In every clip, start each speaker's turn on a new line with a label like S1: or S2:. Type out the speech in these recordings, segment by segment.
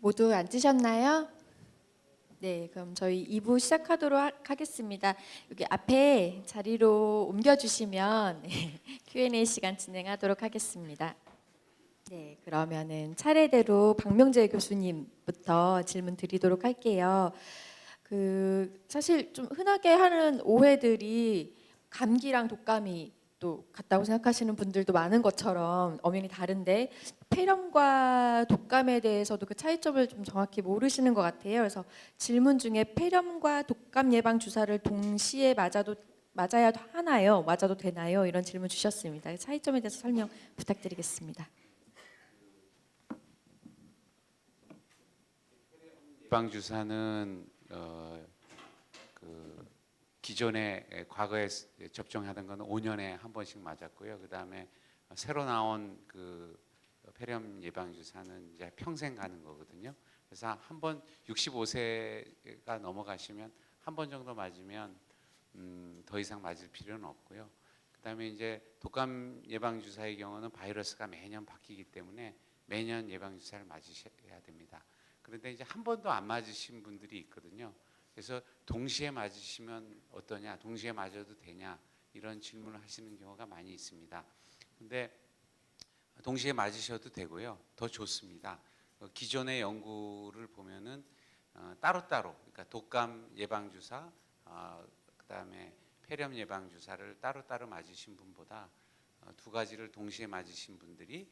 S1: 모두 앉으셨나요? 네, 그럼 저희 2부 시작하도록 하겠습니다. 여기 앞에 자리로 옮겨주시면 Q&A 시간 진행하도록 하겠습니다. 네, 그러면은 차례대로 박명재 교수님부터 질문 드리도록 할게요. 사실 좀 흔하게 하는 오해들이 감기랑 독감이 또 같다고 생각하시는 분들도 많은 것처럼 엄연히 다른데 폐렴과 독감에 대해서도 그 차이점을 좀 정확히 모르시는 것 같아요. 그래서 질문 중에 폐렴과 독감 예방 주사를 동시에 맞아야 하나요? 맞아도 되나요? 이런 질문 주셨습니다. 차이점에 대해서 설명 부탁드리겠습니다.
S2: 예방 주사는 기존에 과거에 접종하던 건 5년에 한 번씩 맞았고요. 그 다음에 새로 나온 그 폐렴 예방 주사는 이제 평생 가는 거거든요. 그래서 한 번 65세가 넘어가시면 한 번 정도 맞으면 더 이상 맞을 필요는 없고요. 그 다음에 이제 독감 예방 주사의 경우는 바이러스가 매년 바뀌기 때문에 매년 예방 주사를 맞으셔야 됩니다. 그런데 이제 한 번도 안 맞으신 분들이 있거든요. 그래서 동시에 맞으시면 어떠냐, 동시에 맞아도 되냐 이런 질문을 하시는 경우가 많이 있습니다. 근데 동시에 맞으셔도 되고요. 더 좋습니다. 기존의 연구를 보면은 따로따로, 그러니까 독감 예방 주사, 그다음에 폐렴 예방 주사를 따로따로 맞으신 분보다 두 가지를 동시에 맞으신 분들이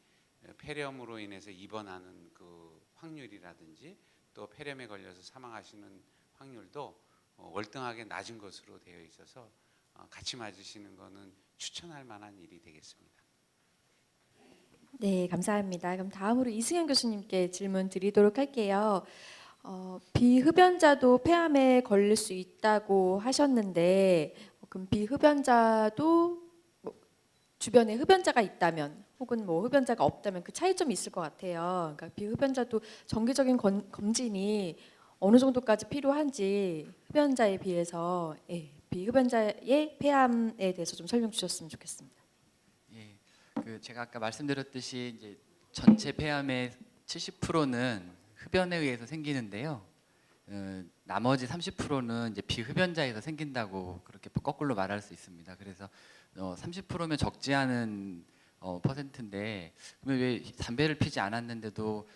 S2: 폐렴으로 인해서 입원하는 그 확률이라든지 또 폐렴에 걸려서 사망하시는 확률도 월등하게 낮은 것으로 되어 있어서 같이 맞으시는 것은 추천할 만한 일이 되겠습니다.
S1: 네, 감사합니다. 그럼 다음으로 이승현 교수님께 질문 드리도록 할게요. 비흡연자도 폐암에 걸릴 수 있다고 하셨는데 그럼 비흡연자도 주변에 흡연자가 있다면 혹은 뭐 흡연자가 없다면 그 차이점이 있을 것 같아요. 그러니까 비흡연자도 정기적인 검진이 어느 정도까지 필요한지 흡연자에 비해서 비흡연자의 폐암에 대해서 좀 설명 주셨으면 좋겠습니다.
S3: 예, 제가 아까 말씀드렸듯이 이제 전체 폐암의 70%는 흡연에 의해서 생기는데요. 나머지 30%는 이제 비흡연자에서 생긴다고 그렇게 거꾸로 말할 수 있습니다. 그래서 30%면 적지 않은 퍼센트인데 그러면 왜 담배를 피지 않았는데도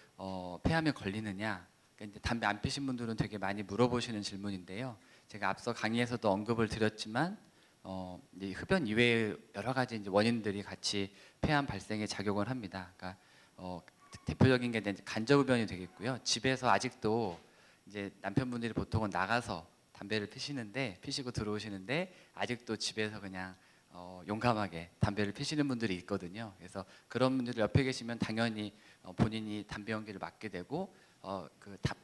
S3: 폐암에 걸리느냐? 그러니까 이제 담배 안 피신 분들은 되게 많이 물어보시는 질문인데요. 제가 앞서 강의에서도 언급을 드렸지만 이제 흡연 이외의 여러 가지 이제 원인들이 같이 폐암 발생에 작용을 합니다. 그러니까 대표적인 게 이제 간접흡연이 되겠고요. 집에서 아직도 이제 남편분들이 보통은 나가서 담배를 피시고 들어오시는데 아직도 집에서 그냥 용감하게 담배를 피시는 분들이 있거든요. 그래서 그런 분들 옆에 계시면 당연히 본인이 담배 연기를 맡게 되고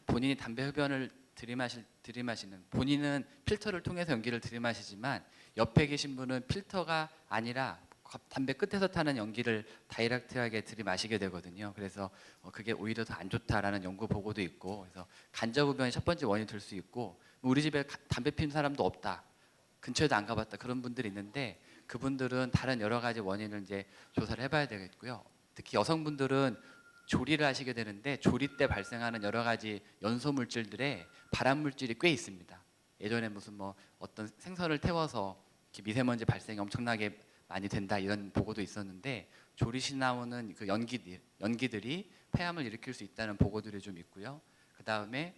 S3: 본인이 담배 흡연을 들이마시는 본인은 필터를 통해서 연기를 들이마시지만 옆에 계신 분은 필터가 아니라 담배 끝에서 타는 연기를 다이렉트하게 들이마시게 되거든요. 그래서 그게 오히려 더 안 좋다라는 연구 보고도 있고, 그래서 간접흡연이 첫 번째 원인이 될 수 있고, 우리 집에 담배 피는 사람도 없다, 근처에도 안 가봤다 그런 분들이 있는데 그분들은 다른 여러 가지 원인을 이제 조사를 해봐야 되겠고요. 특히 여성분들은 조리를 하시게 되는데 조리 때 발생하는 여러 가지 연소 물질들에 발암 물질이 꽤 있습니다. 예전에 무슨 뭐 어떤 생선을 태워서 미세먼지 발생이 엄청나게 많이 된다 이런 보고도 있었는데 조리시 나오는 그 연기들이 폐암을 일으킬 수 있다는 보고들이 좀 있고요. 그 다음에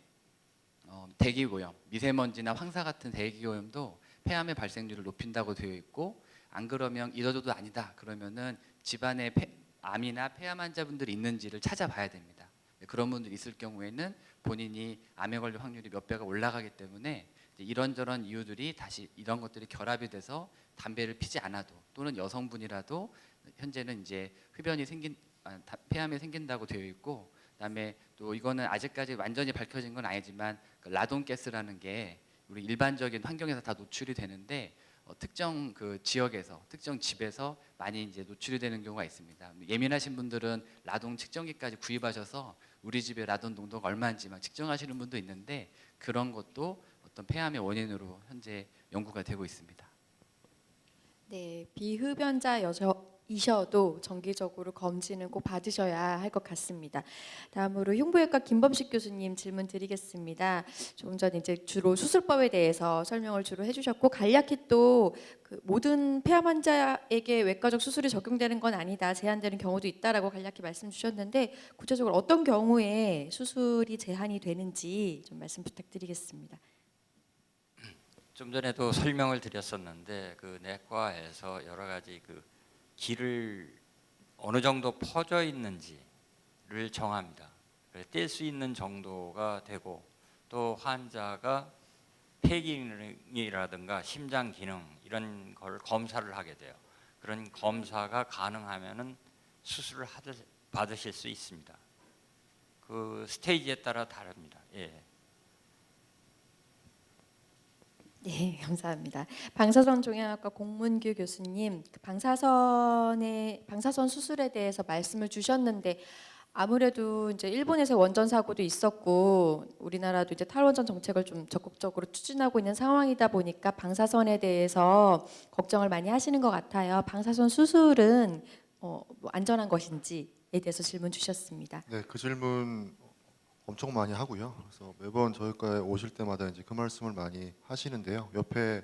S3: 대기오염, 미세먼지나 황사 같은 대기오염도 폐암의 발생률을 높인다고 되어 있고, 안 그러면 이러저도 아니다 그러면은 집안에 암이나 폐암 환자분들이 있는지를 찾아봐야 됩니다. 그런 분들이 있을 경우에는 본인이 암에 걸릴 확률이 몇 배가 올라가기 때문에 이런저런 이유들이 다시 이런 것들이 결합이 돼서 담배를 피지 않아도 또는 여성분이라도 현재는 이제 폐암이 생긴다고 되어 있고, 그다음에 또 이거는 아직까지 완전히 밝혀진 건 아니지만 라돈가스라는 게 우리 일반적인 환경에서 다 노출이 되는데 특정 그 지역에서 특정 집에서 많이 이제 노출이 되는 경우가 있습니다. 예민하신 분들은 라돈 측정기까지 구입하셔서 우리 집의 라돈 농도가 얼마인지 막 측정하시는 분도 있는데 그런 것도 어떤 폐암의 원인으로 현재 연구가 되고 있습니다.
S1: 네, 비흡연자 이셔도 정기적으로 검진은 꼭 받으셔야 할 것 같습니다. 다음으로 흉부외과 김범식 교수님 질문 드리겠습니다. 조금 전에 이제 주로 수술법에 대해서 설명을 주로 해주셨고 간략히 또 그 모든 폐암 환자에게 외과적 수술이 적용되는 건 아니다, 제한되는 경우도 있다라고 간략히 말씀 주셨는데 구체적으로 어떤 경우에 수술이 제한이 되는지 좀 말씀 부탁드리겠습니다.
S4: 좀 전에도 설명을 드렸었는데 그 내과에서 여러 가지 그 길을 어느 정도 퍼져 있는지를 정합니다. 뗄 수 있는 정도가 되고 또 환자가 폐 기능이라든가 심장 기능 이런 걸 검사를 하게 돼요. 그런 검사가 가능하면은 수술을 받으실 수 있습니다. 그 스테이지에 따라 다릅니다. 예.
S1: 네, 감사합니다. 방사선 종양학과 공문규 교수님, 그 방사선 수술에 대해서 말씀을 주셨는데 아무래도 이제 일본에서 원전 사고도 있었고 우리나라도 이제 탈원전 정책을 좀 적극적으로 추진하고 있는 상황이다 보니까 방사선에 대해서 걱정을 많이 하시는 것 같아요. 방사선 수술은 뭐 안전한 것인지에 대해서 질문 주셨습니다.
S5: 네, 그 질문 엄청 많이 하고요. 그래서 매번 저희과에 오실 때마다 이제 그 말씀을 많이 하시는데요. 옆에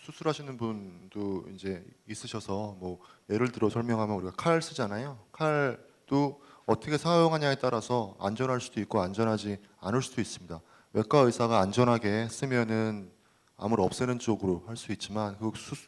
S5: 수술하시는 분도 이제 있으셔서 뭐 예를 들어 설명하면 우리가 칼 쓰잖아요. 칼도 어떻게 사용하냐에 따라서 안전할 수도 있고 안전하지 않을 수도 있습니다. 외과 의사가 안전하게 쓰면은 암을 없애는 쪽으로 할 수 있지만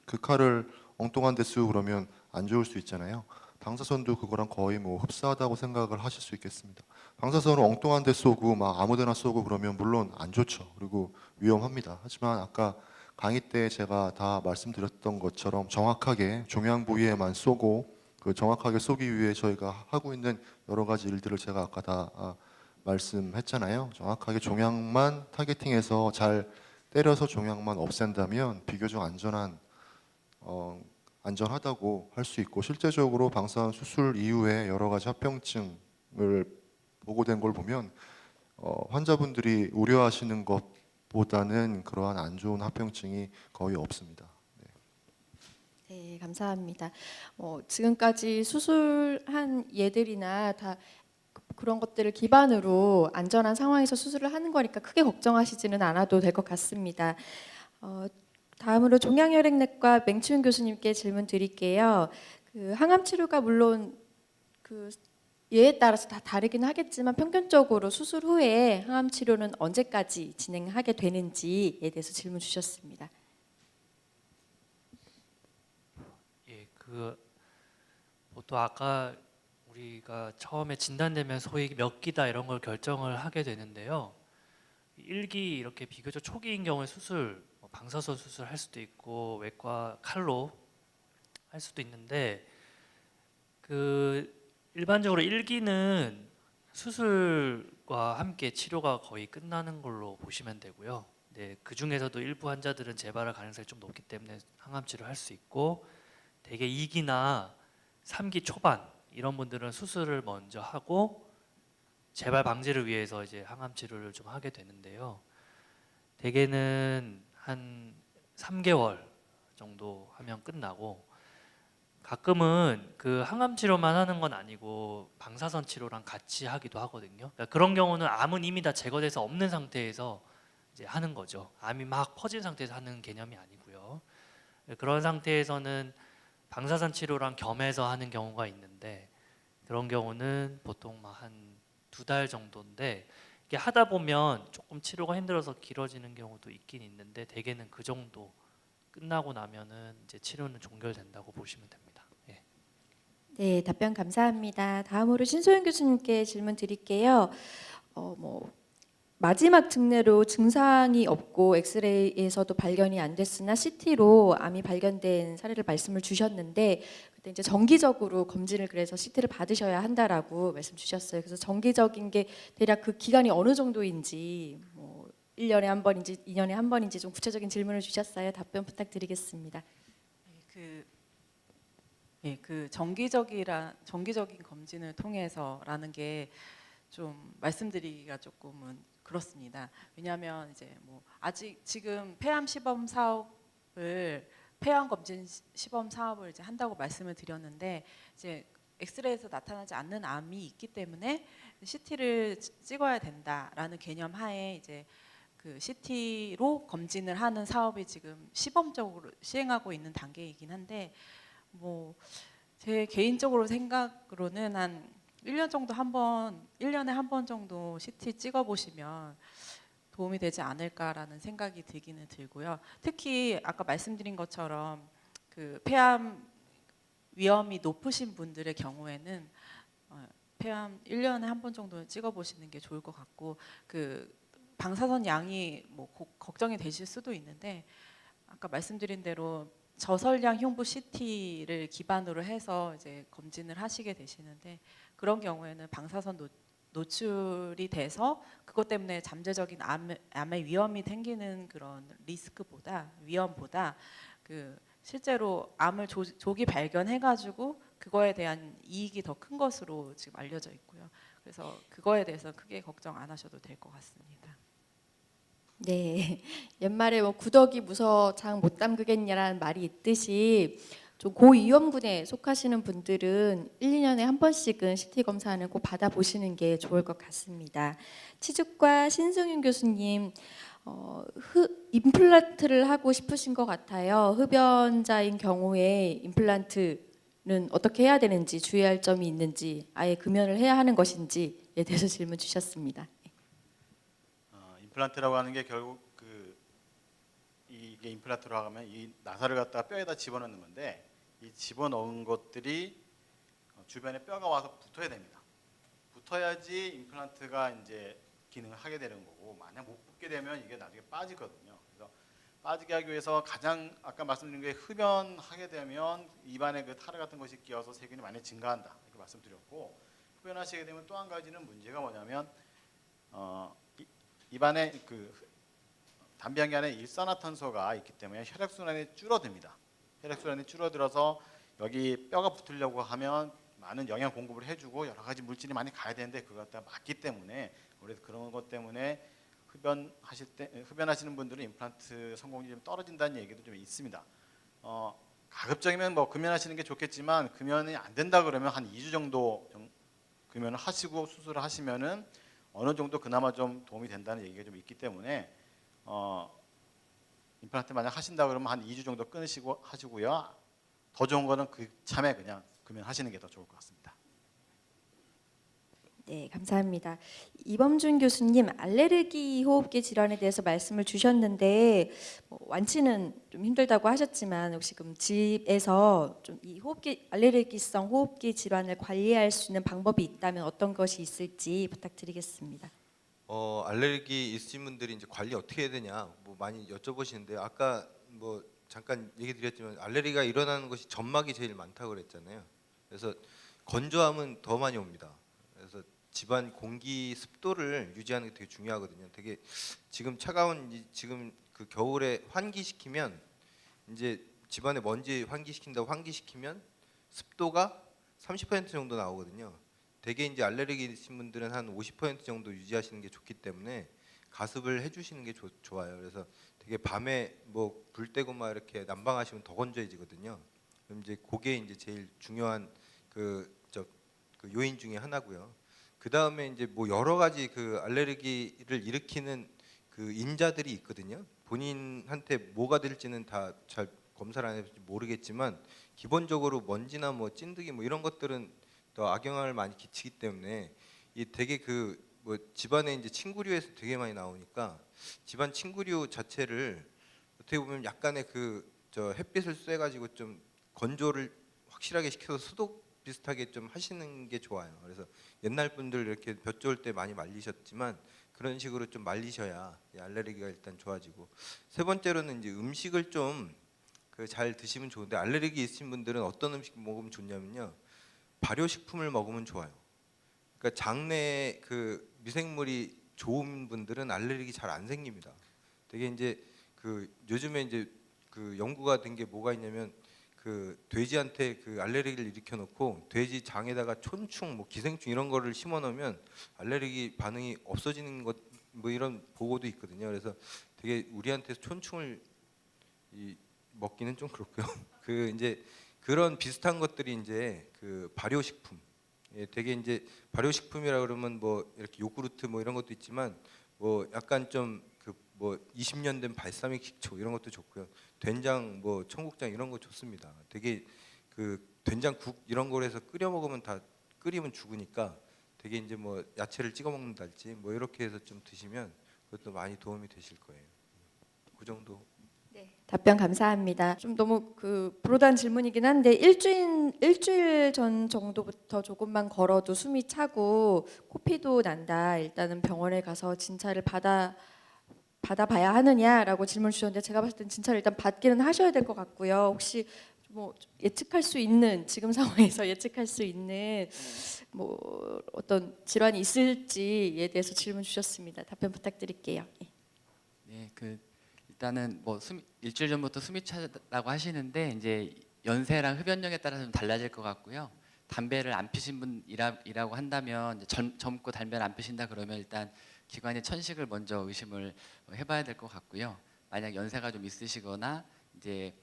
S5: 그 칼을 엉뚱한 데 쓰고 그러면 안 좋을 수 있잖아요. 방사선도 그거랑 거의 뭐 흡사하다고 생각을 하실 수 있겠습니다. 방사선을 엉뚱한 데 쏘고 막 아무데나 쏘고 그러면 물론 안 좋죠. 그리고 위험합니다. 하지만 아까 강의 때 제가 다 말씀드렸던 것처럼 정확하게 종양 부위에만 쏘고 그 정확하게 쏘기 위해 저희가 하고 있는 여러 가지 일들을 제가 아까 다 말씀했잖아요. 정확하게 종양만 타겟팅해서 잘 때려서 종양만 없앤다면 비교적 안전하다고 할 수 있고 실제적으로 방사선 수술 이후에 여러 가지 합병증을 보고된 걸 보면 환자분들이 우려하시는 것보다는 그러한 안 좋은 합병증이 거의 없습니다.
S1: 네, 감사합니다. 지금까지 수술한 예들이나 다 그런 것들을 기반으로 안전한 상황에서 수술을 하는 거니까 크게 걱정하시지는 않아도 될 것 같습니다. 다음으로 종양혈액내과 맹치훈 교수님께 질문 드릴게요. 그 항암 치료가 물론 그 예에 따라서 다 다르긴 하겠지만 평균적으로 수술 후에 항암 치료는 언제까지 진행하게 되는지에 대해서 질문 주셨습니다.
S6: 예, 그 보통 아까 우리가 처음에 진단되면 소위 몇 기다 이런 걸 결정을 하게 되는데요. 1기 이렇게 비교적 초기인 경우에 수술, 방사선 수술 할 수도 있고 외과 칼로 할 수도 있는데 그 일반적으로 1기는 수술과 함께 치료가 거의 끝나는 걸로 보시면 되고요. 네, 그 중에서도 일부 환자들은 재발할 가능성이 좀 높기 때문에 항암 치료를 할 수 있고 대개 2기나 3기 초반 이런 분들은 수술을 먼저 하고 재발 방지를 위해서 이제 항암 치료를 좀 하게 되는데요. 대개는 한 3개월 정도 하면 끝나고 가끔은 그 항암 치료만 하는 건 아니고 방사선 치료랑 같이 하기도 하거든요. 그러니까 그런 경우는 암은 이미 다 제거돼서 없는 상태에서 이제 하는 거죠. 암이 막 퍼진 상태에서 하는 개념이 아니고요. 그런 상태에서는 방사선 치료랑 겸해서 하는 경우가 있는데 그런 경우는 보통 한 2달 정도인데 이게 하다 보면 조금 치료가 힘들어서 길어지는 경우도 있긴 있는데 대개는 그 정도 끝나고 나면은 이제 치료는 종결된다고 보시면 됩니다. 예.
S1: 네, 답변 감사합니다. 다음으로 신소영 교수님께 질문 드릴게요. 마지막 증례로 증상이 없고 엑스레이에서도 발견이 안 됐으나 CT로 암이 발견된 사례를 말씀을 주셨는데 그때 이제 정기적으로 검진을 그래서 CT를 받으셔야 한다라고 말씀 주셨어요. 그래서 정기적인 게 대략 그 기간이 어느 정도인지 1년에 한 번인지 2년에 한 번인지 좀 구체적인 질문을 주셨어요. 답변 부탁드리겠습니다.
S7: 그 정기적인 검진을 통해서라는 게 좀 말씀드리기가 조금은 그렇습니다. 왜냐하면 이제 아직 지금 폐암 시범 사업을 폐암 검진 시범 사업을 이제 한다고 말씀을 드렸는데 이제 엑스레이에서 나타나지 않는 암이 있기 때문에 CT를 찍어야 된다라는 개념 하에 이제 그 CT로 검진을 하는 사업이 지금 시범적으로 시행하고 있는 단계이긴 한데 뭐 제 개인적으로 생각으로는 한 1년 정도 1년에 한 번 정도 CT 찍어 보시면 도움이 되지 않을까라는 생각이 들기는 들고요. 특히 아까 말씀드린 것처럼 그 폐암 위험이 높으신 분들의 경우에는 폐암 1년에 한 번 정도는 찍어 보시는 게 좋을 것 같고 그 방사선 양이 뭐 걱정이 되실 수도 있는데 아까 말씀드린 대로 저설량 흉부 CT를 기반으로 해서 이제 검진을 하시게 되시는데 그런 경우에는 방사선 노출이 돼서 그것 때문에 잠재적인 암의 위험이 생기는 그런 위험보다 그 실제로 암을 조기 발견해가지고 그거에 대한 이익이 더 큰 것으로 지금 알려져 있고요. 그래서 그거에 대해서 크게 걱정 안 하셔도 될 것 같습니다.
S1: 네, 옛말에 뭐 구더기 무서 장 못 담그겠냐라는 말이 있듯이 좀 고위험군에 속하시는 분들은 1, 2년에 한 번씩은 CT 검사는 꼭 받아보시는 게 좋을 것 같습니다. 치주과 신승윤 교수님, 임플란트를 하고 싶으신 것 같아요. 흡연자인 경우에 임플란트는 어떻게 해야 되는지 주의할 점이 있는지 아예 금연을 해야 하는 것인지에 대해서 질문 주셨습니다.
S8: 임플란트라고 하는 게 결국 이게 임플란트로 하면 이 나사를 갖다가 뼈에다 집어넣는 건데 이 집어넣은 것들이 주변에 뼈가 와서 붙어야 됩니다. 붙어야지 임플란트가 이제 기능을 하게 되는 거고 만약 못 붙게 되면 이게 나중에 빠지거든요. 그래서 빠지게 하기 위해서 가장 아까 말씀드린 게 흡연하게 되면 입안에 그 타르 같은 것이 끼어서 세균이 많이 증가한다 이렇게 말씀드렸고 흡연하시게 되면 또 한 가지는 문제가 뭐냐면 입안에 그 담배향기 안에 일산화탄소가 있기 때문에 혈액순환이 줄어듭니다. 혈액순환이 줄어들어서 여기 뼈가 붙으려고 하면 많은 영양 공급을 해주고 여러 가지 물질이 많이 가야 되는데 그걸 갖다 막기 때문에 그래서 그런 것 때문에 흡연하시는 분들은 임플란트 성공률이 좀 떨어진다는 얘기도 좀 있습니다. 가급적이면 뭐 금연하시는 게 좋겠지만 금연이 안 된다 그러면 한 2주 정도 금연을 하시고 수술을 하시면은 어느 정도 그나마 좀 도움이 된다는 얘기가 좀 있기 때문에 임플란트 만약 하신다 그러면 한 2주 정도 끊으시고 하시고요. 더 좋은 거는 그 참에 그냥 금연하시는 게 더 좋을 것 같습니다.
S1: 네, 감사합니다. 이범준 교수님, 알레르기 호흡기 질환에 대해서 말씀을 주셨는데 완치는 좀 힘들다고 하셨지만 혹시 그럼 집에서 좀 이 알레르기성 호흡기 질환을 관리할 수 있는 방법이 있다면 어떤 것이 있을지 부탁드리겠습니다.
S9: 알레르기 있으신 분들이 이제 관리 어떻게 해야 되냐 뭐 많이 여쭤보시는데 아까 뭐 잠깐 얘기 드렸지만 알레르기가 일어나는 것이 점막이 제일 많다고 그랬잖아요. 그래서 건조함은 더 많이 옵니다. 그래서 집안 공기 습도를 유지하는 게 되게 중요하거든요. 되게 지금 차가운 지금 그 겨울에 환기시키면 이제 집안에 먼지 환기시키면 습도가 30% 정도 나오거든요. 대개 이제 알레르기 있으신 분들은 한 50% 정도 유지하시는 게 좋기 때문에 가습을 해주시는 게 좋아요. 그래서 되게 밤에 뭐 불 떼고 막 이렇게 난방하시면 더 건조해지거든요. 그럼 이제 그게 이제 제일 중요한 그 요인 중에 하나고요. 그 다음에 이제 뭐 여러 가지 그 알레르기를 일으키는 그 인자들이 있거든요. 본인한테 뭐가 될지는 다 잘 검사를 안 해서 모르겠지만 기본적으로 먼지나 뭐 찐득이 뭐 이런 것들은 더 악영향을 많이 끼치기 때문에 이 되게 그 뭐 집안에 이제 침구류에서 되게 많이 나오니까 집안 침구류 자체를 어떻게 보면 약간의 그 햇빛을 쐬 가지고 좀 건조를 확실하게 시켜서 수도 비슷하게 좀 하시는 게 좋아요. 그래서 옛날 분들 이렇게 볕 좋을 때 많이 말리셨지만 그런 식으로 좀 말리셔야 알레르기가 일단 좋아지고 세 번째로는 이제 음식을 좀 그 잘 드시면 좋은데 알레르기 있으신 분들은 어떤 음식 먹으면 좋냐면요. 발효식품을 먹으면 좋아요. 그러니까 장내에 그 미생물이 좋은 분들은 알레르기 잘 안 생깁니다. 되게 이제 그 요즘에 이제 그 연구가 된 게 뭐가 있냐면 그 돼지한테 그 알레르기를 일으켜 놓고 돼지 장에다가 촌충, 뭐 기생충 이런 거를 심어 놓으면 알레르기 반응이 없어지는 것 뭐 이런 보고도 있거든요. 그래서 되게 우리한테 촌충을 먹기는 좀 그렇고요. 그 이제 그런 비슷한 것들이 이제 그 발효식품. 예, 되게 이제 발효식품이라 그러면 뭐 이렇게 요구르트 뭐 이런 것도 있지만 뭐 약간 좀 그 뭐 20년 된 발사믹 식초 이런 것도 좋고요. 된장 뭐 청국장 이런 거 좋습니다. 되게 그 된장국 이런 거를 해서 끓여 먹으면 다 끓이면 죽으니까 되게 이제 뭐 야채를 찍어 먹는달지 뭐 이렇게 해서 좀 드시면 그것도 많이 도움이 되실 거예요. 그 정도.
S1: 네, 답변 감사합니다. 좀 너무 그 브로드한 질문이긴 한데 일주일 전 정도부터 조금만 걸어도 숨이 차고 코피도 난다. 일단은 병원에 가서 진찰을 받아봐야 하느냐라고 질문 주셨는데 제가 봤을 땐 진찰을 일단 받기는 하셔야 될 것 같고요. 혹시 뭐 예측할 수 있는 지금 상황에서 예측할 수 있는 뭐 어떤 질환이 있을지에 대해서 질문 주셨습니다. 답변 부탁드릴게요. 예.
S3: 네, 그 일단은 뭐 일주일 전부터 숨이 차다고 하시는데 이제 연세랑 흡연력에 따라서 좀 달라질 것 같고요. 담배를 안 피신 분이라고 한다면 이제 젊고 담배를 안 피신다 그러면 일단 기관의 천식을 먼저 의심을 해봐야 될 것 같고요. 만약 연세가 좀 있으시거나 이제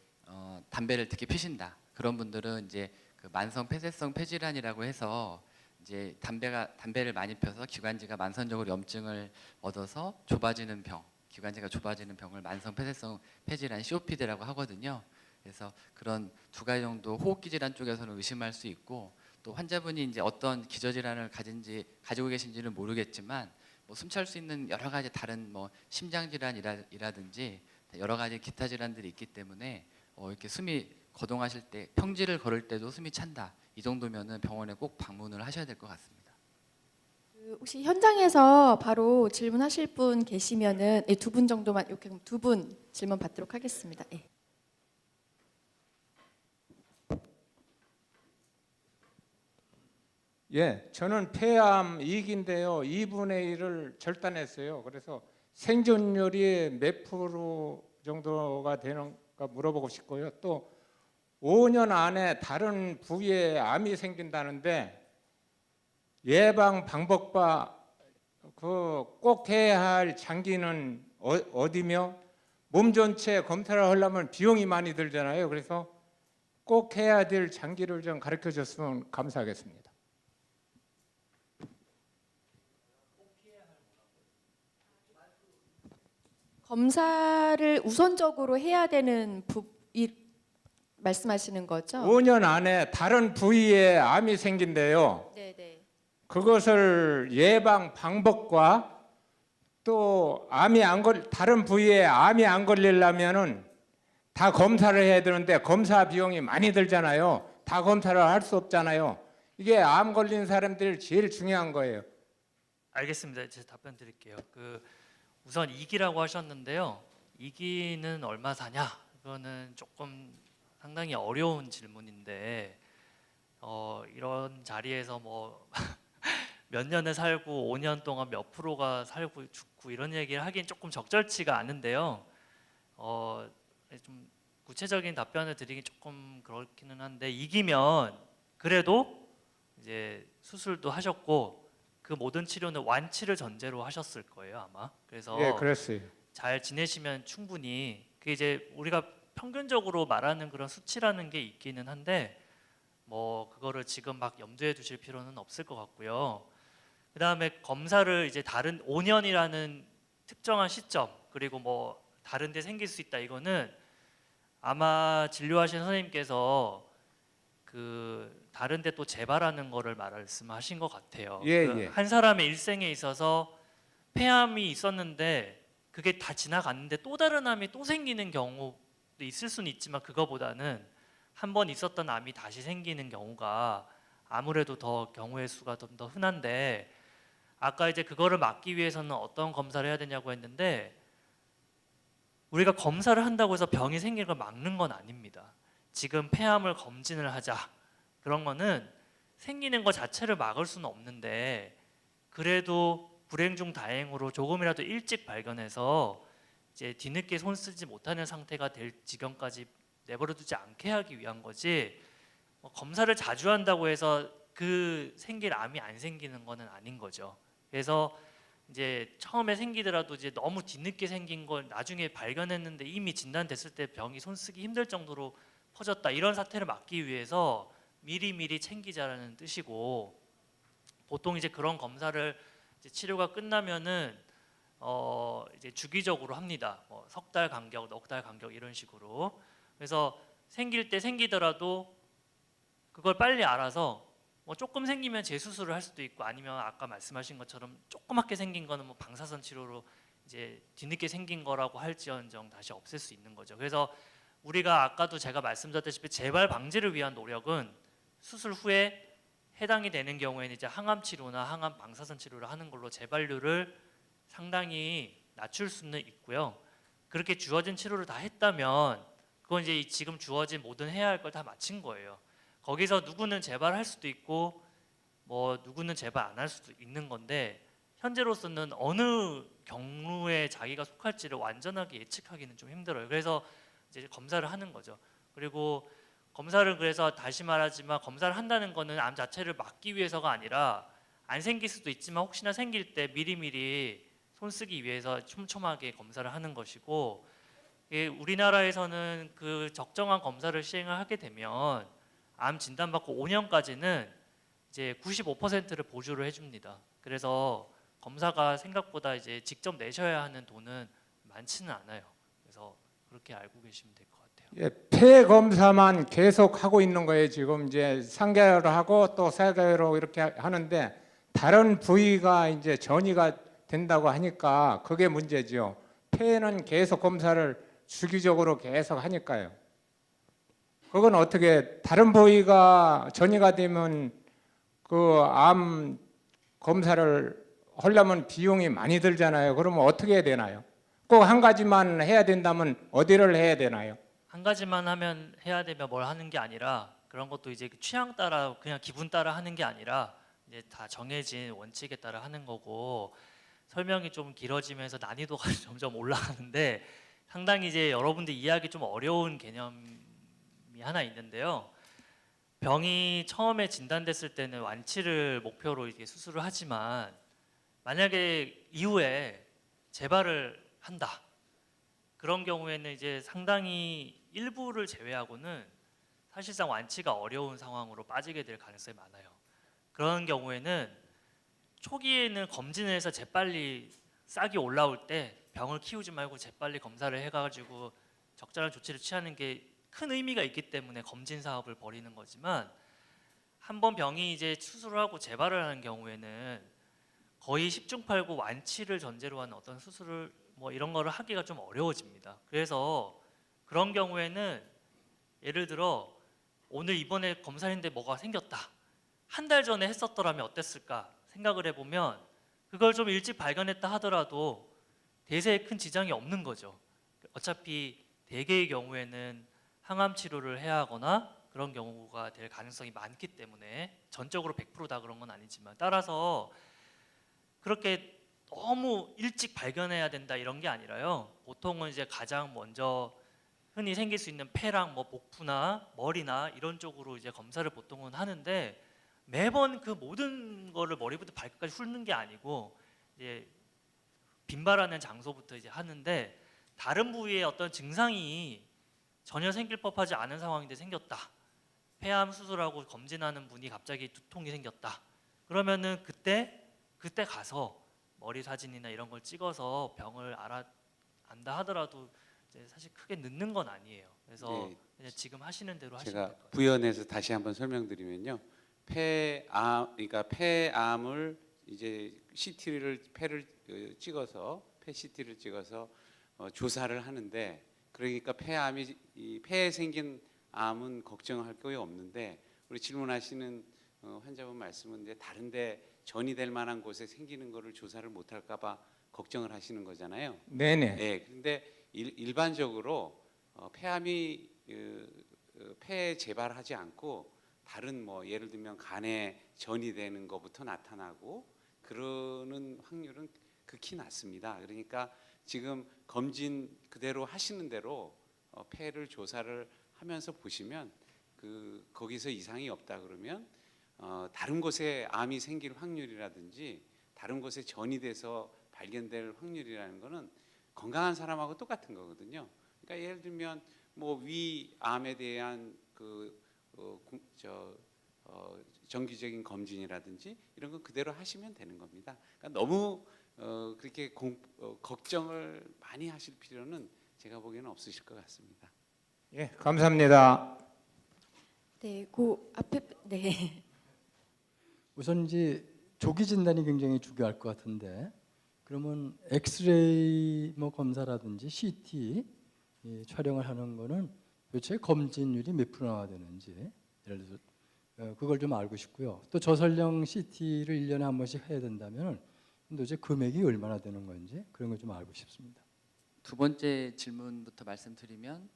S3: 담배를 특히 피신다 그런 분들은 이제 그 만성 폐쇄성 폐질환이라고 해서 이제 담배를 많이 펴서 기관지가 만성적으로 염증을 얻어서 좁아지는 병, 기관지가 좁아지는 병을 만성 폐쇄성 폐질환 COPD라고 하거든요. 그래서 그런 두 가지 정도 호흡기 질환 쪽에서는 의심할 수 있고 또 환자분이 이제 어떤 기저질환을 가지고 계신지는 모르겠지만 뭐 숨찰 수 있는 여러 가지 다른 뭐 심장 질환이라든지 여러 가지 기타 질환들이 있기 때문에 이렇게 숨이 거동하실 때 평지를 걸을 때도 숨이 찬다 이 정도면은 병원에 꼭 방문을 하셔야 될 것 같습니다.
S1: 그 혹시 현장에서 바로 질문하실 분 계시면은 두 분 정도만 이렇게 두 분 질문 받도록 하겠습니다. 예.
S10: 예, 저는 폐암 2기인데요. 2분의 1을 절단했어요. 그래서 생존율이 몇 프로 정도가 되는가 물어보고 싶고요. 또 5년 안에 다른 부위에 암이 생긴다는데 예방 방법과 그 꼭 해야 할 장기는 어디며 몸 전체 검사를 하려면 비용이 많이 들잖아요. 그래서 꼭 해야 될 장기를 좀 가르쳐 줬으면 감사하겠습니다.
S1: 검사를 우선적으로 해야 되는 말씀하시는 거죠?
S10: 5년 안에 다른 부위에 암이 생긴대요.
S1: 네네.
S10: 그것을 예방 방법과 또 다른 부위에 암이 안 걸리려면은 다 검사를 해야 되는데 검사 비용이 많이 들잖아요. 다 검사를 할 수 없잖아요. 이게 암 걸린 사람들이 제일 중요한 거예요.
S6: 알겠습니다. 제가 답변 드릴게요. 우선 2기라고 하셨는데요. 2기는 얼마 사냐? 이거는 조금 상당히 어려운 질문인데 이런 자리에서 뭐 몇 년을 살고 5년 동안 몇 프로가 살고 죽고 이런 얘기를 하긴 조금 적절치가 않은데요. 좀 구체적인 답변을 드리기 조금 그렇기는 한데 2기면 그래도 이제 수술도 하셨고 그 모든 치료는 완치를 전제로 하셨을 거예요 아마. 그래서
S10: 예, 그랬어요.
S6: 잘 지내시면 충분히 그게 이제 우리가 평균적으로 말하는 그런 수치라는 게 있기는 한데 뭐 그거를 지금 막 염두에 두실 필요는 없을 것 같고요. 그 다음에 검사를 이제 다른 5년이라는 특정한 시점 그리고 뭐 다른 데 생길 수 있다 이거는 아마 진료하신 선생님께서 다른 데 또 재발하는 거를 말씀하신 것 같아요.
S10: 예, 예.
S6: 한 사람의 일생에 있어서 폐암이 있었는데 그게 다 지나갔는데 또 다른 암이 또 생기는 경우도 있을 수는 있지만 그거보다는 한 번 있었던 암이 다시 생기는 경우가 아무래도 더 경우의 수가 좀 더 흔한데 아까 이제 그거를 막기 위해서는 어떤 검사를 해야 되냐고 했는데 우리가 검사를 한다고 해서 병이 생기는 걸 막는 건 아닙니다. 지금 폐암을 검진을 하자 그런 거는 생기는 것 자체를 막을 수는 없는데 그래도 불행 중 다행으로 조금이라도 일찍 발견해서 이제 뒤늦게 손 쓰지 못하는 상태가 될 지경까지 내버려두지 않게 하기 위한 거지 검사를 자주 한다고 해서 그 생길 암이 안 생기는 거는 아닌 거죠. 그래서 이제 처음에 생기더라도 이제 너무 뒤늦게 생긴 걸 나중에 발견했는데 이미 진단됐을 때 병이 손쓰기 힘들 정도로 퍼졌다, 이런 사태를 막기 위해서 미리미리 챙기자라는 뜻이고, 보통 이제 그런 검사를 이제 치료가 끝나면은 이제 주기적으로 합니다. 뭐 석 달 간격, 넉 달 간격 이런 식으로. 그래서 생길 때 생기더라도 그걸 빨리 알아서 뭐 조금 생기면 재수술을 할 수도 있고, 아니면 아까 말씀하신 것처럼 조그맣게 생긴 거는 뭐 방사선 치료로 이제 뒤늦게 생긴 거라고 할지언정 다시 없앨 수 있는 거죠. 그래서 우리가 아까도 제가 말씀드렸다시피 재발 방지를 위한 노력은 수술 후에 해당이 되는 경우에는 이제 항암 치료나 항암 방사선 치료를 하는 걸로 재발률을 상당히 낮출 수는 있고요. 그렇게 주어진 치료를 다 했다면 그건 이제 지금 주어진 모든 해야 할 걸 다 마친 거예요. 거기서 누구는 재발할 수도 있고 뭐 누구는 재발 안 할 수도 있는 건데, 현재로서는 어느 경로에 자기가 속할지를 완전하게 예측하기는 좀 힘들어요. 그래서 이제 검사를 하는 거죠. 그리고 검사를, 그래서 다시 말하지만 검사를 한다는 거는 암 자체를 막기 위해서가 아니라 안 생길 수도 있지만 혹시나 생길 때 미리미리 손쓰기 위해서 촘촘하게 검사를 하는 것이고, 우리나라에서는 그 적정한 검사를 시행을 하게 되면 암 진단받고 5년까지는 이제 95%를 보조를 해줍니다. 그래서 검사가 생각보다 이제 직접 내셔야 하는 돈은 많지는 않아요. 그래서 그렇게 알고 계시면 될 것 같아요.
S10: 예, 폐 검사만 계속 하고 있는 거예요. 지금 이제 3개월 하고 또 4개월 이렇게 하는데 다른 부위가 이제 전이가 된다고 하니까 그게 문제죠. 폐는 계속 검사를 주기적으로 계속 하니까요. 그건 어떻게, 다른 부위가 전이가 되면 그 암 검사를 하려면 비용이 많이 들잖아요. 그러면 어떻게 해야 되나요? 꼭 한 가지만 해야 된다면 어디를 해야 되나요?
S6: 한 가지만 하면 해야 되면 뭘 하는 게 아니라, 그런 것도 이제 취향 따라 그냥 기분 따라 하는 게 아니라 이제 다 정해진 원칙에 따라 하는 거고, 설명이 좀 길어지면서 난이도가 점점 올라가는데 상당히 이제 여러분들 이해하기 좀 어려운 개념이 하나 있는데요. 병이 처음에 진단됐을 때는 완치를 목표로 이렇게 수술을 하지만 만약에 이후에 재발을 한다, 그런 경우에는 이제 상당히 일부를 제외하고는 사실상 완치가 어려운 상황으로 빠지게 될 가능성이 많아요. 그런 경우에는 초기에는 검진을 해서 재빨리 싹이 올라올 때 병을 키우지 말고 재빨리 검사를 해가지고 적절한 조치를 취하는 게 큰 의미가 있기 때문에 검진 사업을 벌이는 거지만, 한번 병이 이제 수술을 하고 재발을 하는 경우에는 거의 10중 8구 완치를 전제로 하는 어떤 수술을 뭐 이런 거를 하기가 좀 어려워집니다. 그래서 그런 경우에는 예를 들어 오늘 이번에 검사했는데 뭐가 생겼다, 한 달 전에 했었더라면 어땠을까 생각을 해보면 그걸 좀 일찍 발견했다 하더라도 대세에 큰 지장이 없는 거죠. 어차피 대개의 경우에는 항암 치료를 해야 하거나 그런 경우가 될 가능성이 많기 때문에, 전적으로 100%다 그런 건 아니지만, 따라서 그렇게 너무 일찍 발견해야 된다 이런 게 아니라요. 보통은 이제 가장 먼저 흔히 생길 수 있는 폐랑 뭐 복부나 머리나 이런 쪽으로 이제 검사를 보통은 하는데, 매번 그 모든 거를 머리부터 발끝까지 훑는 게 아니고 이제 빈발하는 장소부터 이제 하는데, 다른 부위에 어떤 증상이 전혀 생길 법하지 않은 상황인데 생겼다, 폐암 수술하고 검진하는 분이 갑자기 두통이 생겼다, 그러면은 그때 가서 머리 사진이나 이런 걸 찍어서 병을 안다 하더라도 이제 사실 크게 늦는 건 아니에요. 그래서
S2: 예,
S6: 그냥 지금 하시는 대로 하시면
S2: 제가
S6: 될 것 같아요.
S2: 부연해서 다시 한번 설명드리면요. 그러니까 폐암을 이제 CT를 폐를 찍어서 폐 CT를 찍어서 조사를 하는데, 그러니까 폐에 생긴 암은 걱정할 게 없는데, 우리 질문하시는 환자분 말씀은 이제 다른데 전이 될 만한 곳에 생기는 거를 조사를 못할까봐 걱정을 하시는 거잖아요.
S10: 네네.
S2: 네, 그런데 일반적으로 폐암이 폐에 재발하지 않고 다른 뭐 예를 들면 간에 전이 되는 것부터 나타나고 그러는 확률은 극히 낮습니다. 그러니까 지금 검진 그대로 하시는 대로 폐를 조사를 하면서 보시면 거기서 이상이 없다 그러면 다른 곳에 암이 생길 확률이라든지 다른 곳에 전이 돼서 발견될 확률이라는 거는 건강한 사람하고 똑같은 거거든요. 그러니까 예를 들면 뭐 위암에 대한 정기적인 검진이라든지 이런 거 그대로 하시면 되는 겁니다. 그러니까 너무 그렇게 걱정을 많이 하실 필요는 제가 보기에는 없으실 것 같습니다.
S10: 예, 감사합니다.
S1: 네, 그 앞에 네.
S11: 우선 이제 조기 진단이 굉장히 중요할 것 같은데 그러면 엑스레이 뭐 검사라든지 CT 촬영을 하는 거는 도대체 검진율이 몇 프로나 되는지 예를 들어서 그걸 좀 알고 싶고요. 또 저설령 CT를 1년에 한 번씩 해야 된다면 도대체 금액이 얼마나 되는 건지 그런 걸 좀 알고 싶습니다.
S3: 두 번째 질문부터 말씀드리면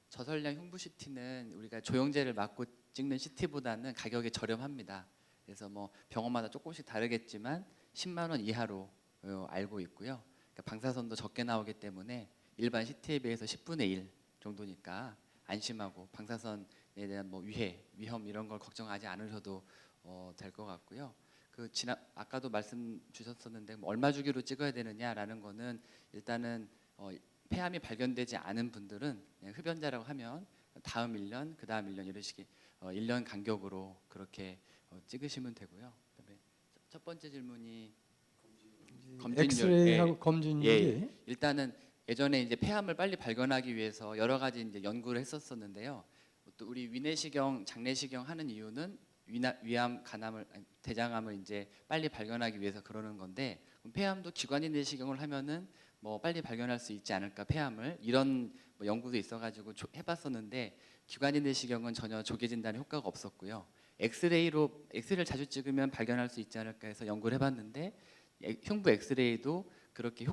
S3: 저설량 흉부 CT는 우리가 조영제를 맞고 찍는 CT보다는 가격이 저렴합니다. 그래서 뭐 병원마다 조금씩 다르겠지만 10만 원 이하로 알고 있고요. 그러니까 방사선도 적게 나오기 때문에 일반 CT에 비해서 10분의 1 정도니까 안심하고 방사선에 대한 뭐 위험 이런 걸 걱정하지 않으셔도 될 것 같고요. 아까도 말씀 주셨었는데 뭐 얼마 주기로 찍어야 되느냐라는 거는 일단은 폐암이 발견되지 않은 분들은 그냥 흡연자라고 하면 다음 1년, 그 다음 1년 이런 식의 1년 간격으로 그렇게 찍으시면 되고요. 그다음에 첫 번째 질문이 검진율.
S11: 엑스레이하고 검진율이
S3: 예, 일단은 예전에 이제 폐암을 빨리 발견하기 위해서 여러 가지 이제 연구를 했었었는데요. 또 우리 위내시경, 장내시경 하는 이유는 위암, 대장암을 이제 빨리 발견하기 위해서 그러는 건데 폐암도 기관인 내시경을 하면은 뭐 빨리 발견할 수 있지 않을까 폐암을 이런 뭐 연구도 있어가지고 해봤었는데 기관인 내시경은 전혀 조기 진단에 효과가 없었고요. 엑스레이를 자주 찍으면 발견할 수 있지 않을까 해서 연구를 해봤는데 흉부 엑스레이도 그렇게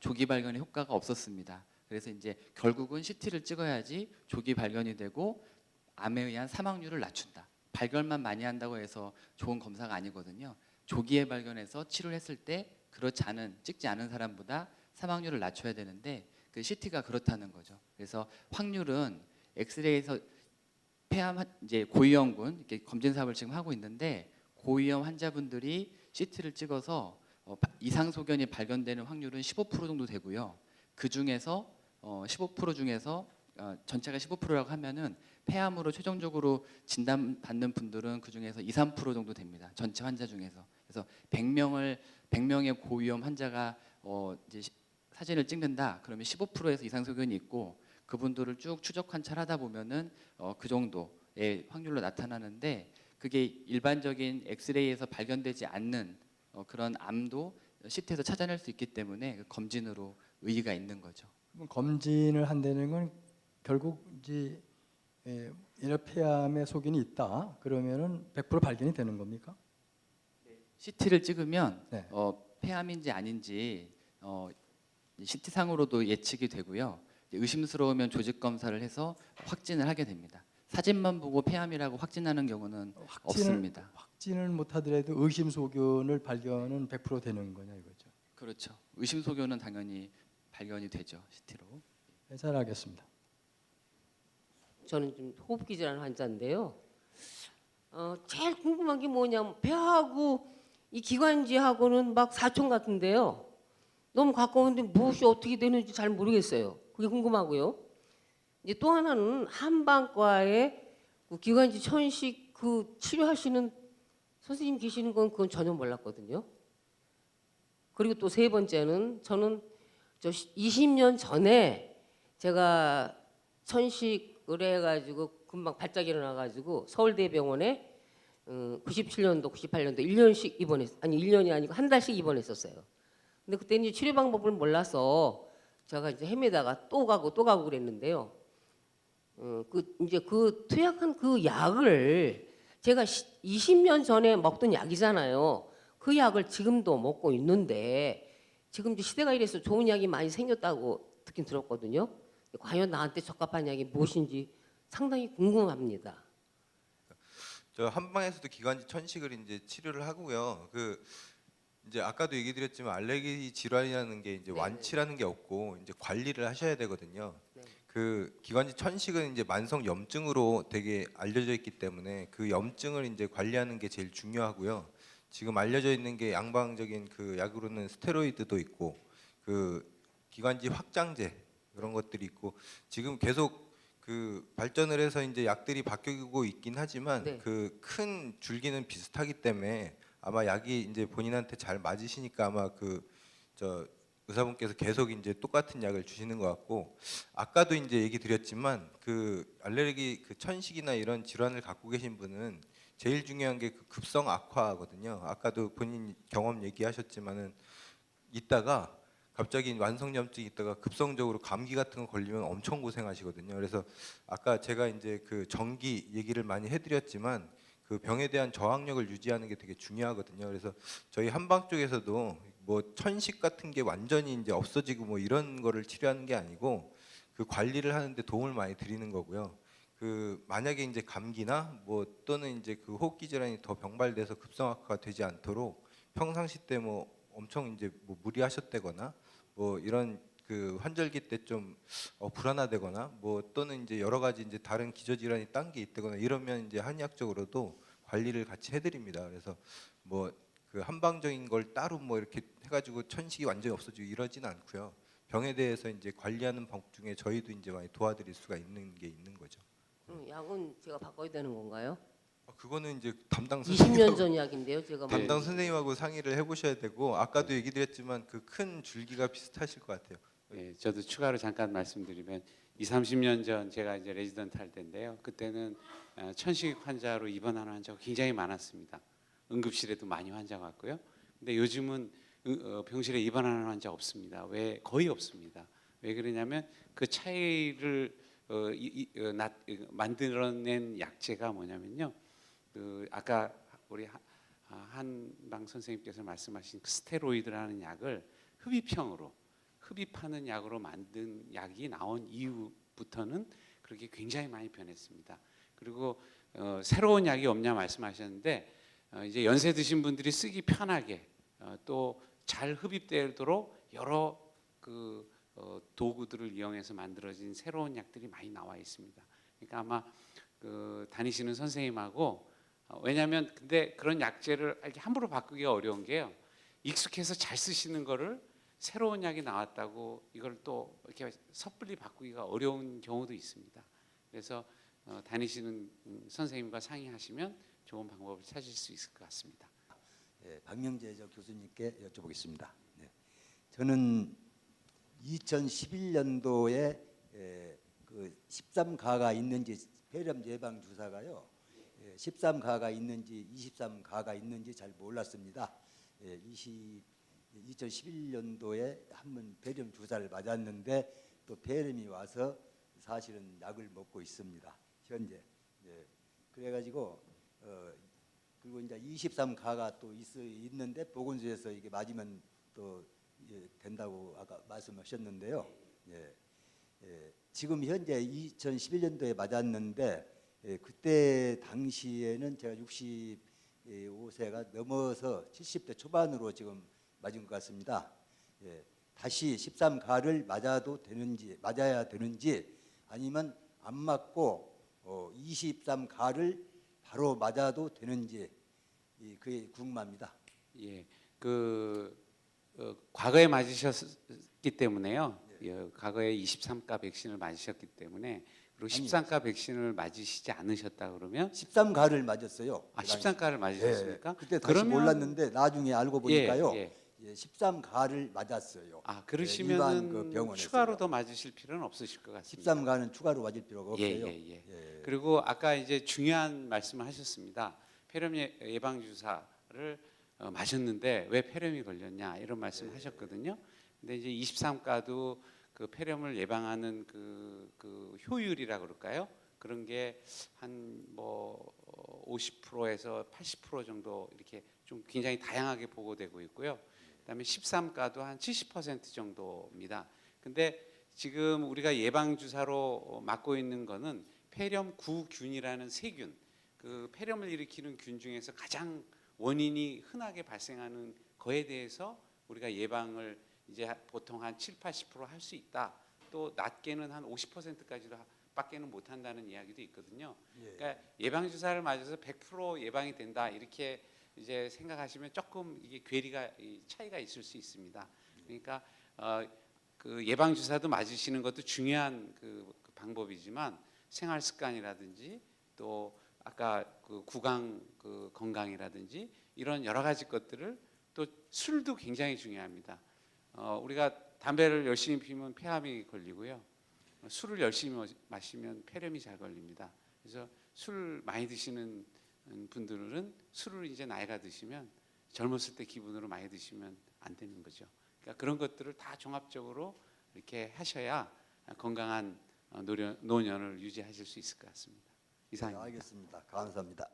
S3: 조기 발견에 효과가 없었습니다. 그래서 이제 결국은 CT를 찍어야지 조기 발견이 되고 암에 의한 사망률을 낮춘다. 발견만 많이 한다고 해서 좋은 검사가 아니거든요. 조기에 발견해서 치료를 했을 때 찍지 않은 사람보다 사망률을 낮춰야 되는데 그 CT가 그렇다는 거죠. 그래서 확률은 엑스레이에서 폐암 이제 고위험군 이렇게 검진 사업을 지금 하고 있는데 고위험 환자분들이 CT를 찍어서 이상 소견이 발견되는 확률은 15% 정도 되고요. 그 중에서 15% 중에서 전체가 15%라고 하면은 폐암으로 최종적으로 진단받는 분들은 그 중에서 2~3% 정도 됩니다. 전체 환자 중에서. 그래서 100명의 고위험 환자가 이제 사진을 찍는다. 그러면 15%에서 이상 소견이 있고 그분들을 쭉 추적 관찰하다 보면은 그 정도의 확률로 나타나는데 그게 일반적인 엑스레이에서 발견되지 않는 그런 암도 CT에서 찾아낼 수 있기 때문에 검진으로 의의가 있는 거죠.
S11: 그럼 검진을 한다는 건 결국 이제 폐암의 소견이 있다. 그러면은 100% 발견이 되는 겁니까?
S3: CT를 찍으면
S11: 네.
S3: 폐암인지 아닌지 CT 상으로도 예측이 되고요. 의심스러우면 조직 검사를 해서 확진을 하게 됩니다. 사진만 보고 폐암이라고 확진하는 경우는 없습니다.
S11: 확진을 못하더라도 의심 소견을 발견은 100% 되는 거냐 이거죠.
S3: 그렇죠. 의심 소견은 당연히 발견이 되죠. CT로.
S11: 네, 잘 알겠습니다.
S12: 저는 좀 호흡기 질환 환자인데요. 제일 궁금한 게 뭐냐면 폐하고 이 기관지하고는 막 사촌 같은데요. 너무 가까운데 무엇이 어떻게 되는지 잘 모르겠어요. 그게 궁금하고요. 이제 또 하나는 한방과에 그 기관지 천식 그 치료하시는 선생님 계시는 건 그건 전혀 몰랐거든요. 그리고 또 세 번째는 저는 20년 전에 제가 천식을 해가지고 금방 발작 일어나가지고 서울대병원에 97년도, 98년도 1년씩 아니 1년이 아니고 한 달씩 입원했었어요. 근데 그때 이제 치료 방법을 몰라서 제가 이제 헤매다가 또 가고 그랬는데요. 이제 그 투약한 그 약을 제가 20년 전에 먹던 약이잖아요. 그 약을 지금도 먹고 있는데 지금 이제 시대가 이래서 좋은 약이 많이 생겼다고 듣긴 들었거든요. 과연 나한테 적합한 약이 무엇인지 상당히 궁금합니다.
S9: 저 한방에서도 기관지 천식을 이제 치료를 하고요. 이제 아까도 얘기 드렸지만 알레르기 질환이라는 게 이제
S12: 네네.
S9: 완치라는 게 없고 이제 관리를 하셔야 되거든요.
S12: 네.
S9: 그 기관지 천식은 이제 만성 염증으로 되게 알려져 있기 때문에 그 염증을 이제 관리하는 게 제일 중요하고요. 지금 알려져 있는 게 양방적인 그 약으로는 스테로이드도 있고 그 기관지 확장제 그런 것들이 있고 지금 계속 그 발전을 해서 이제 약들이 바뀌고 있긴 하지만
S12: 네.
S9: 그 큰 줄기는 비슷하기 때문에 아마 약이 이제 본인한테 잘 맞으시니까 아마 그 저 의사분께서 계속 이제 똑같은 약을 주시는 것 같고 아까도 이제 얘기 드렸지만 그 알레르기 그 천식이나 이런 질환을 갖고 계신 분은 제일 중요한 게 그 급성 악화거든요. 아까도 본인 경험 얘기하셨지만은 있다가 갑자기 완성염증이 있다가 급성적으로 감기 같은 거 걸리면 엄청 고생하시거든요. 그래서 아까 제가 이제 그 전기 얘기를 많이 해드렸지만 그 병에 대한 저항력을 유지하는 게 되게 중요하거든요. 그래서 저희 한방 쪽에서도 뭐 천식 같은 게 완전히 이제 없어지고 뭐 이런 거를 치료하는 게 아니고 그 관리를 하는데 도움을 많이 드리는 거고요. 그 만약에 이제 감기나 뭐 또는 이제 그 호흡기 질환이 더 병발돼서 급성악화가 되지 않도록 평상시 때 뭐 엄청 이제 뭐 무리하셨다거나 뭐 이런 그 환절기 때 좀 불안하다거나 뭐 또는 이제 여러 가지 이제 다른 기저질환이 딴 게 있다거나 이러면 이제 한의학적으로도 관리를 같이 해드립니다. 그래서 뭐 그 한방적인 걸 따로 뭐 이렇게 해가지고 천식이 완전히 없어지고 이러지는 않고요. 병에 대해서 이제 관리하는 방법 중에 저희도 이제 많이 도와드릴 수가 있는 게 있는 거죠.
S12: 약은 제가 바꿔야 되는 건가요?
S9: 그거는 이제 담당
S12: 20년 전 약인데요, 제가.
S9: 담당 선생님하고 상의를 해보셔야 되고 아까도 얘기 드렸지만 그 큰 줄기가 비슷하실 것 같아요.
S2: 예, 저도 추가로 잠깐 말씀드리면 30년 전 제가 이제 레지던트 할 때인데요. 그때는 천식 환자로 입원하는 환자가 굉장히 많았습니다. 응급실에도 많이 환자가 왔고요. 근데 요즘은 병실에 입원하는 환자 없습니다. 왜 거의 없습니다. 왜 그러냐면 그 차이를 만들어낸 약제가 뭐냐면요. 그 아까 우리 한방 선생님께서 말씀하신 그 스테로이드라는 약을 흡입하는 약으로 만든 약이 나온 이후부터는 그렇게 굉장히 많이 변했습니다. 그리고 새로운 약이 없냐 말씀하셨는데 이제 연세 드신 분들이 쓰기 편하게 또 잘 흡입되도록 여러 그 도구들을 이용해서 만들어진 새로운 약들이 많이 나와 있습니다. 그러니까 아마 그 다니시는 선생님하고 왜냐하면 근데 그런 약제를 이렇게 함부로 바꾸기가 어려운 게요. 익숙해서 잘 쓰시는 거를 새로운 약이 나왔다고 이걸 또 이렇게 섣불리 바꾸기가 어려운 경우도 있습니다. 그래서 다니시는 선생님과 상의하시면 좋은 방법을 찾을 수 있을 것 같습니다.
S13: 네, 박명재 교수님께 여쭤보겠습니다. 네. 저는 2011년도에 그 13가가 있는지 폐렴 예방 주사가요. 13가가 있는지 23가가 있는지 잘 몰랐습니다. 2011년도에 한번 폐렴 주사를 맞았는데 또 폐렴이 와서 사실은 약을 먹고 있습니다. 현재. 그래가지고 그리고 이제 23가가 또 있는데 보건소에서 이게 맞으면 또 된다고 아까 말씀하셨는데요. 지금 현재 2011년도에 맞았는데 그때 당시에는 제가 65세가 넘어서 70대 초반으로 지금 맞은 것 같습니다. 다시 13가를 맞아야 되는지 아니면 안 맞고 23가를 바로 맞아도 되는지 그게 궁금합니다.
S2: 예, 과거에 맞으셨기 때문에요. 과거에 23가 백신을 맞으셨기 때문에 그리고 13가 백신을 맞으시지 않으셨다 그러면
S13: 13가를 맞았어요.
S2: 13가를 맞으셨습니까?
S13: 그때 다시 몰랐는데 나중에 알고 보니까요. 13가를 맞았어요.
S2: 그러시면은
S13: 그 병원에서요.
S2: 추가로 더 맞으실 필요는 없으실 것 같습니다.
S13: 13가는 추가로 맞을 필요가 없어요.
S2: 그리고 아까 이제 중요한 말씀을 하셨습니다. 폐렴 예방 주사를 맞았는데 왜 폐렴이 걸렸냐 이런 말씀하셨거든요. 근데 이제 23가도 그 폐렴을 예방하는 그 효율이라 그럴까요? 그런 게 한 뭐 50%에서 80% 정도 이렇게 좀 굉장히 다양하게 보고되고 있고요. 그다음에 13가도 한 70% 정도입니다. 근데 지금 우리가 예방 주사로 맞고 있는 거는 폐렴 구균이라는 세균, 그 폐렴을 일으키는 균 중에서 가장 원인이 흔하게 발생하는 거에 대해서 우리가 예방을 이제 보통 한 70~80% 할 수 있다. 또 낮게는 한 50%까지도 밖에는 못 한다는 이야기도 있거든요. 그러니까 예방 주사를 맞아서 100% 예방이 된다 이렇게 이제 생각하시면 조금 이게 괴리가 차이가 있을 수 있습니다. 그러니까 그 예방 주사도 맞으시는 것도 중요한 그 방법이지만 생활 습관이라든지 또 아까 그 구강 그 건강이라든지 이런 여러 가지 것들을 또 술도 굉장히 중요합니다. 우리가 담배를 열심히 피우면 폐암이 걸리고요. 술을 열심히 마시면 폐렴이 잘 걸립니다. 그래서 술 많이 드시는 분들은 술을 이제 나이가 드시면 젊었을 때 기분으로 많이 드시면 안 되는 거죠. 그러니까 그런 것들을 다 종합적으로 이렇게 하셔야 건강한 노년을 유지하실 수 있을 것 같습니다. 이상입니다.
S13: 알겠습니다. 감사합니다.